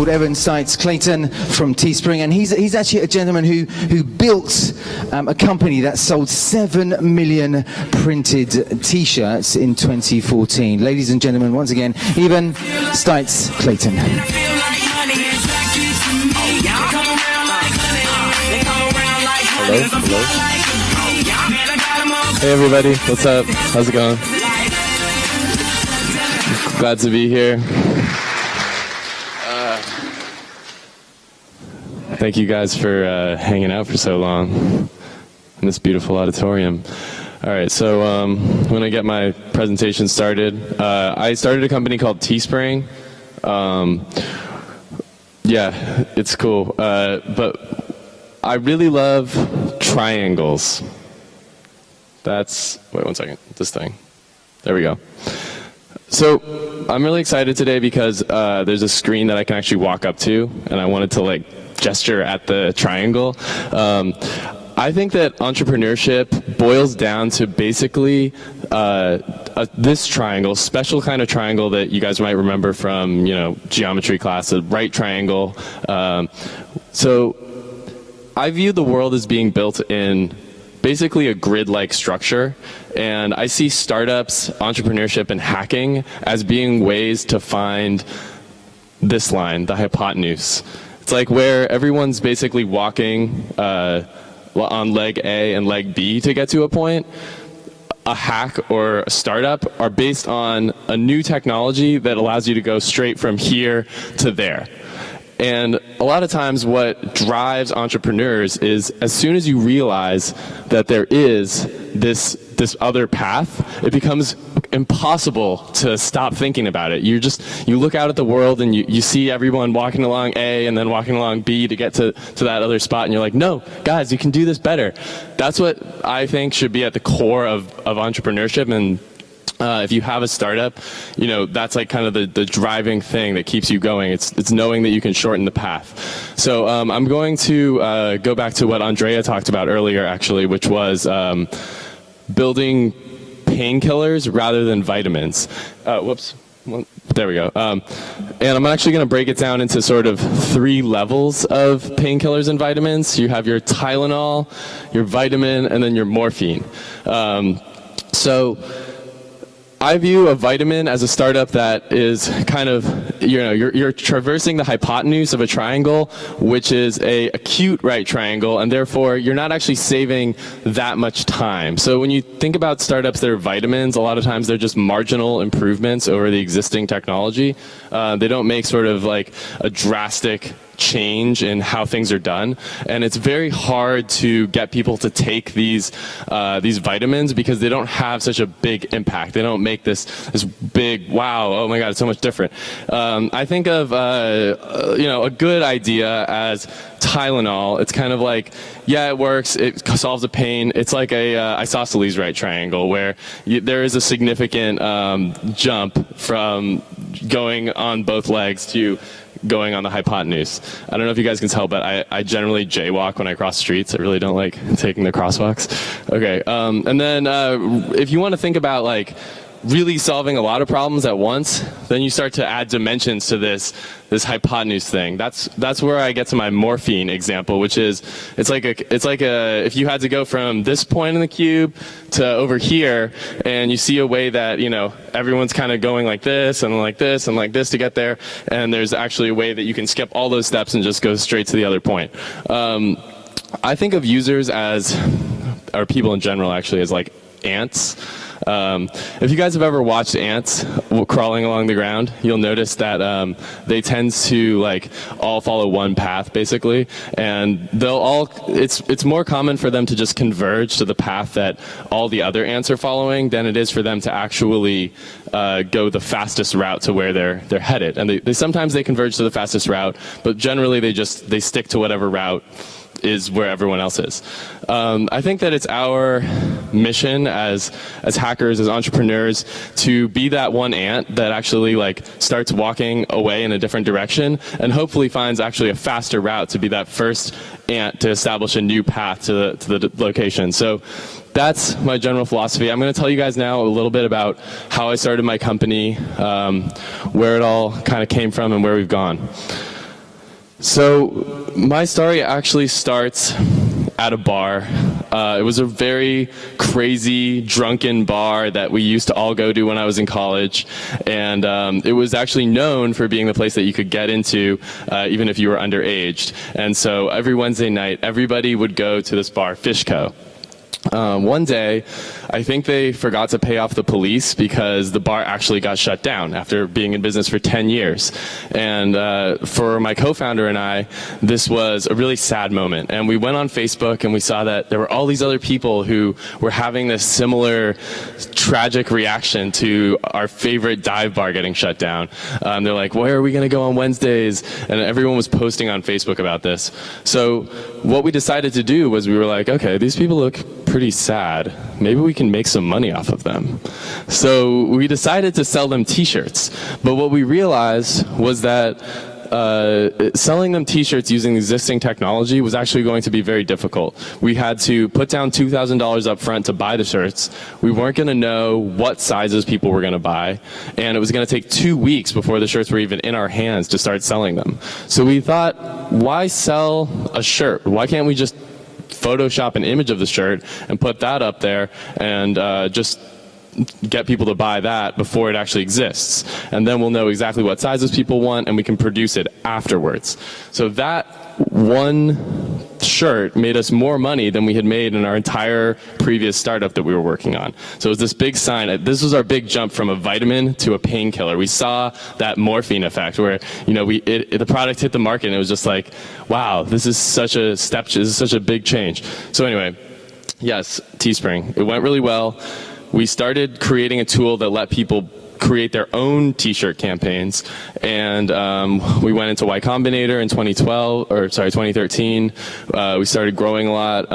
called Evan Stites-Clayton from Teespring, and he's actually a gentleman who built a company that sold 7 million printed T-shirts in 2014. Ladies and gentlemen, once again, Evan Stites-Clayton. Hello? Hey everybody, what's up? How's it going? Glad to be here. Thank you guys for hanging out for so long in this beautiful auditorium. All right, so I'm going to get my presentation started. I started a company called Teespring. Yeah, it's cool. But I really love triangles. Wait 1 second, this thing. There we go. So I'm really excited today because there's a screen that I can actually walk up to, and I wanted to gesture at the triangle. I think that entrepreneurship boils down to basically this triangle, special kind of triangle that you guys might remember from geometry class, a right triangle. So I view the world as being built in basically a grid-like structure, and I see startups, entrepreneurship, and hacking as being ways to find this line, the hypotenuse. It's like where everyone's basically walking on leg A and leg B to get to a point. A hack or a startup are based on a new technology that allows you to go straight from here to there. And a lot of times what drives entrepreneurs is as soon as you realize that there is this other path, it becomes impossible to stop thinking about it. You look out at the world and you see everyone walking along A and then walking along B to get to that other spot, and you're like, no, guys, you can do this better. That's what I think should be at the core of entrepreneurship. And if you have a startup, that's like kind of the driving thing that keeps you going. It's knowing that you can shorten the path. So I'm going to go back to what Andrea talked about earlier, actually, which was building painkillers rather than vitamins. Whoops. There we go. And I'm actually going to break it down into sort of 3 levels of painkillers and vitamins. You have your Tylenol, your vitamin, and then your morphine. So I view a vitamin as a startup that is kind of, you're traversing the hypotenuse of a triangle, which is a acute right triangle, and therefore you're not actually saving that much time. So when you think about startups that are vitamins, a lot of times they're just marginal improvements over the existing technology. They don't make sort of like a drastic change in how things are done, and it's very hard to get people to take these vitamins because they don't have such a big impact. They don't make this big wow, oh my god, it's so much different. I think of a good idea as Tylenol. It's kind of like, yeah, it works, it solves a pain. It's like a isosceles right triangle where there is a significant jump from going on both legs to going on the hypotenuse. I don't know if you guys can tell, but I generally jaywalk when I cross streets. I really don't like taking the crosswalks. Okay, and then if you want to think about really solving a lot of problems at once, then you start to add dimensions to this hypotenuse thing. That's where I get to my morphine example, which is it's like if you had to go from this point in the cube to over here, and you see a way that everyone's kind of going like this and like this and like this to get there, and there's actually a way that you can skip all those steps and just go straight to the other point. I think of users or people in general actually, as like ants. If you guys have ever watched ants crawling along the ground, you'll notice that they tend to all follow one path basically, and it's more common for them to just converge to the path that all the other ants are following than it is for them to actually go the fastest route to where they're headed. And they sometimes they converge to the fastest route, but generally they stick to whatever route is where everyone else is. I think that it's our mission as hackers, as entrepreneurs, to be that one ant that actually starts walking away in a different direction and hopefully finds actually a faster route to be that first ant to establish a new path to the location. So that's my general philosophy. I'm going to tell you guys now a little bit about how I started my company, where it all kind of came from and where we've gone. So my story actually starts at a bar. It was a very crazy, drunken bar that we used to all go to when I was in college. And it was actually known for being the place that you could get into even if you were underaged. And so every Wednesday night, everybody would go to this bar, Fishco. One day, I think they forgot to pay off the police because the bar actually got shut down after being in business for 10 years. And for my co-founder and I, this was a really sad moment. And we went on Facebook and we saw that there were all these other people who were having this similar tragic reaction to our favorite dive bar getting shut down. They're like, where are we going to go on Wednesdays? And everyone was posting on Facebook about this. So what we decided to do was we were like, okay, these people look pretty sad. Maybe we can make some money off of them. So we decided to sell them t-shirts. But what we realized was that selling them t-shirts using existing technology was actually going to be very difficult. We had to put down $2,000 up front to buy the shirts. We weren't going to know what sizes people were going to buy, and it was going to take 2 weeks before the shirts were even in our hands to start selling them. So we thought, why sell a shirt? Why can't we just Photoshop an image of the shirt and put that up there and just get people to buy that before it actually exists, and then we'll know exactly what sizes people want and we can produce it afterwards. So that one shirt made us more money than we had made in our entire previous startup that we were working on. So it was this big sign. This was our big jump from a vitamin to a painkiller. We saw that morphine effect where, you know, the product hit the market and it was just like, wow, this is such a step, this is such a big change. So anyway, yes, Teespring. It went really well. We started creating a tool that let people create their own t-shirt campaigns, and we went into Y Combinator in 2013. We started growing a lot.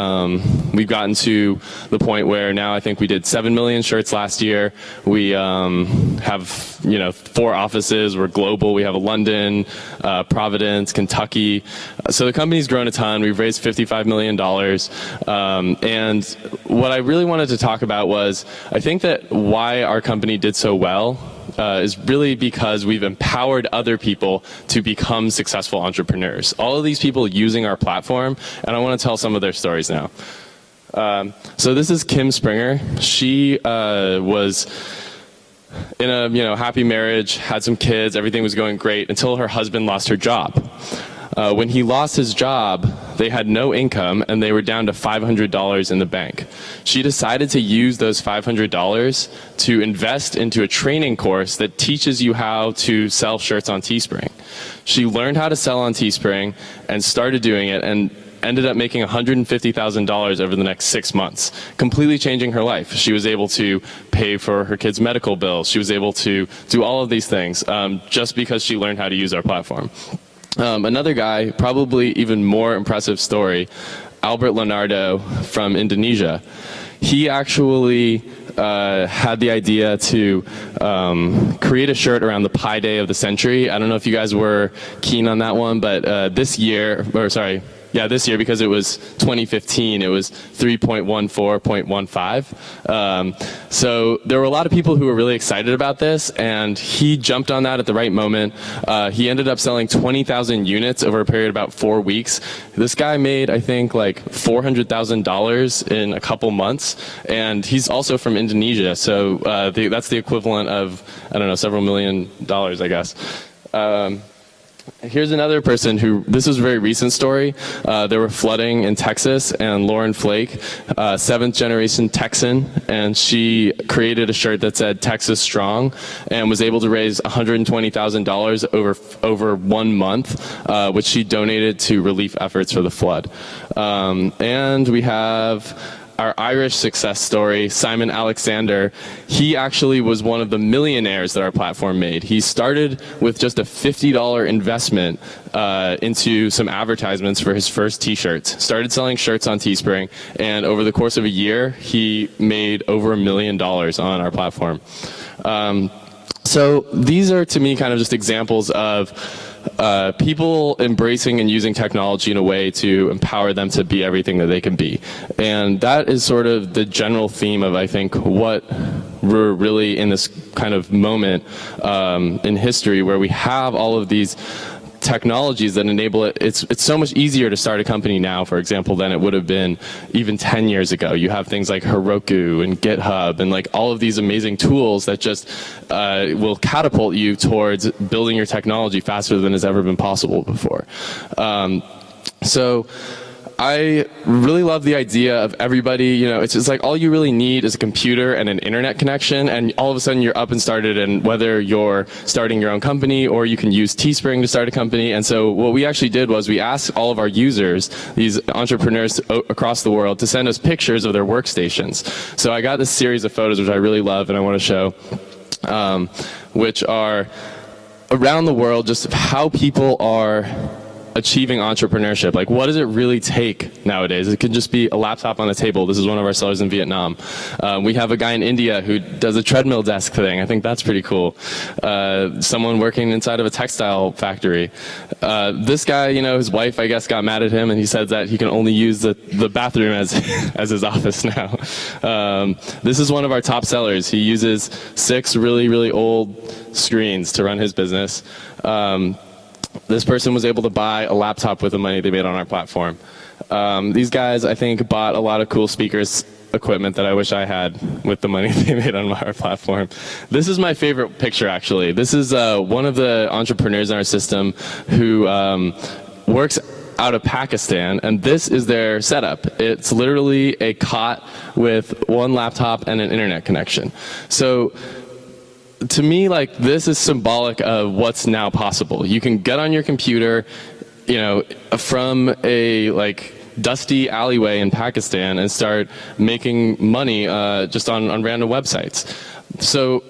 We've gotten to the point where now I think we did 7 million shirts last year. We have 4 offices. We're global. We have a London, Providence, Kentucky. So the company's grown a ton. We've raised $55 million. And what I really wanted to talk about was, I think that why our company did so well is really because we've empowered other people to become successful entrepreneurs. All of these people using our platform, and I want to tell some of their stories now. So this is Kim Sprenger. She was in a happy marriage, had some kids, everything was going great until her husband lost her job. When he lost his job, they had no income and they were down to $500 in the bank. She decided to use those $500 to invest into a training course that teaches you how to sell shirts on Teespring. She learned how to sell on Teespring and started doing it and ended up making $150,000 over the next 6 months, completely changing her life. She was able to pay for her kids' medical bills. She was able to do all of these things just because she learned how to use our platform. Another guy, probably even more impressive story, Albert Lonardo from Indonesia. He actually had the idea to create a shirt around the Pi Day of the century. I don't know if you guys were keen on that one, but this year, because it was 2015, it was 3.14.15. So there were a lot of people who were really excited about this, and he jumped on that at the right moment. He ended up selling 20,000 units over a period of about 4 weeks. This guy made, I think, like $400,000 in a couple months, and he's also from Indonesia, so that's the equivalent of, I don't know, several $million, I guess. Here's another person who, this is a very recent story. There were flooding in Texas, and Lauren Flake, 7th generation Texan, and she created a shirt that said Texas Strong and was able to raise $120,000 over 1 month, which she donated to relief efforts for the flood. And we have our Irish success story, Simon Alexander. He actually was one of the millionaires that our platform made. He started with just a $50 investment into some advertisements for his first t-shirts, started selling shirts on Teespring, and over the course of a year, he made over $1 million on our platform. So these are, to me, kind of just examples of people embracing and using technology in a way to empower them to be everything that they can be. And that is sort of the general theme of, I think, what we're really in this kind of moment in history where we have all of these technologies that enable it. It's so much easier to start a company now, for example, than it would have been even 10 years ago. You have things like Heroku and GitHub and like all of these amazing tools that just will catapult you towards building your technology faster than has ever been possible before. So I really love the idea of everybody, you know, it's just like all you really need is a computer and an internet connection, and all of a sudden you're up and started, and whether you're starting your own company or you can use Teespring to start a company. And so what we actually did was we asked all of our users, these entrepreneurs across the world, to send us pictures of their workstations. So I got this series of photos which I really love and I want to show, which are around the world, just how people are achieving entrepreneurship. Like, what does it really take nowadays? It can just be a laptop on a table. This is one of our sellers in Vietnam. We have a guy in India who does a treadmill desk thing. I think that's pretty cool. Someone working inside of a textile factory. This guy, you know, his wife, I guess, got mad at him, and he said that he can only use the bathroom as his office now. This is one of our top sellers. He uses 6 really, really old screens to run his business. This person was able to buy a laptop with the money they made on our platform. These guys, I think, bought a lot of cool speakers equipment that I wish I had with the money they made on our platform. This is my favorite picture, actually. This is one of the entrepreneurs in our system who works out of Pakistan, and this is their setup. It's literally a cot with 1 laptop and an internet connection. So to me, like, this is symbolic of what's now possible. You can get on your computer, you know, from a like dusty alleyway in Pakistan and start making money just on random websites. So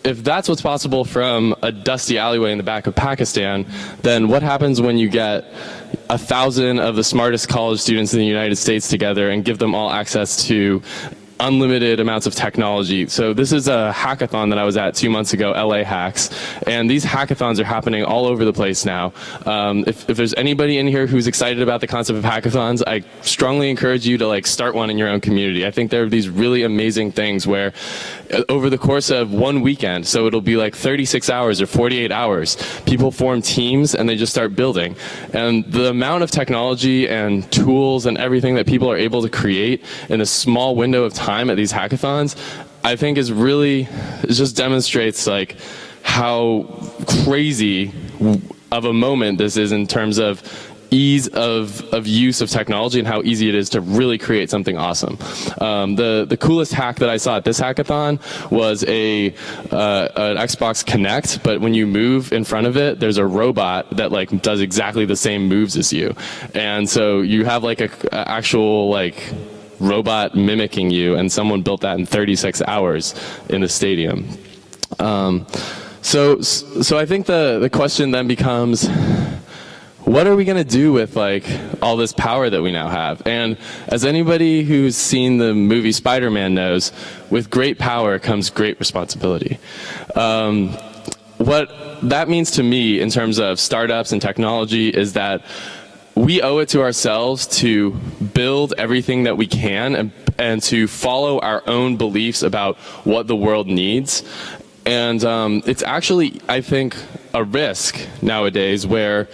if that's what's possible from a dusty alleyway in the back of Pakistan, then what happens when you get 1,000 of the smartest college students in the United States together and give them all access to unlimited amounts of technology? So this is a hackathon that I was at 2 months ago, LA Hacks, and these hackathons are happening all over the place now. If there's anybody in here who's excited about the concept of hackathons, I strongly encourage you to like start one in your own community. I think there are these really amazing things where over the course of 1 weekend, so it'll be like 36 hours or 48 hours, people form teams and they just start building. And the amount of technology and tools and everything that people are able to create in a small window of time at these hackathons, I think is really, it just demonstrates like how crazy of a moment this is in terms of ease of use of technology and how easy it is to really create something awesome. The coolest hack that I saw at this hackathon was an Xbox Kinect, but when you move in front of it, there's a robot that like does exactly the same moves as you. And so you have like a actual like robot mimicking you, and someone built that in 36 hours in the stadium. So I think the question then becomes, what are we going to do with like all this power that we now have? And as anybody who's seen the movie Spider-Man knows, with great power comes great responsibility. What that means to me in terms of startups and technology is that we owe it to ourselves to build everything that we can and to follow our own beliefs about what the world needs. And it's actually, I think, a risk nowadays where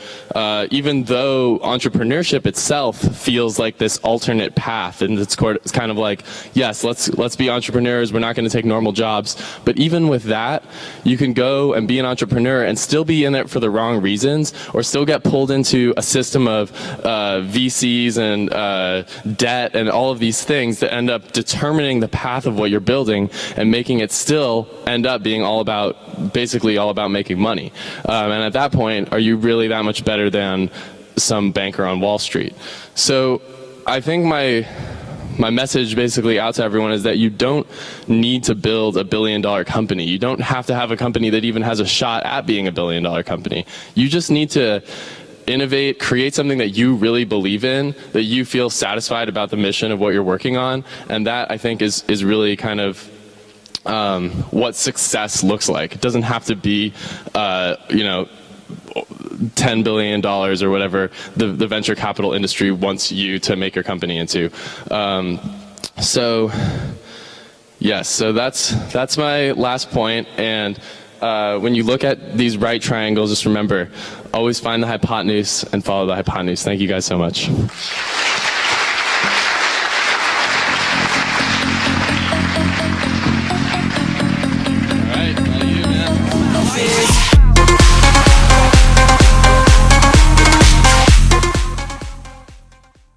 even though entrepreneurship itself feels like this alternate path, and it's kind of like, yes, let's be entrepreneurs, we're not going to take normal jobs, but even with that, you can go and be an entrepreneur and still be in it for the wrong reasons, or still get pulled into a system of VCs and debt and all of these things that end up determining the path of what you're building and making it still end up being basically all about making money. And at that point, are you really that much better than some banker on Wall Street? So I think my message basically out to everyone is that you don't need to build $1 billion company. You don't have to have a company that even has a shot at being $1 billion company. You just need to innovate, create something that you really believe in, that you feel satisfied about the mission of what you're working on, and that, I think, is really kind of what success looks like. It doesn't have to be, $10 billion or whatever the venture capital industry wants you to make your company into. So that's my last point. And when you look at these right triangles, just remember, always find the hypotenuse and follow the hypotenuse. Thank you guys so much.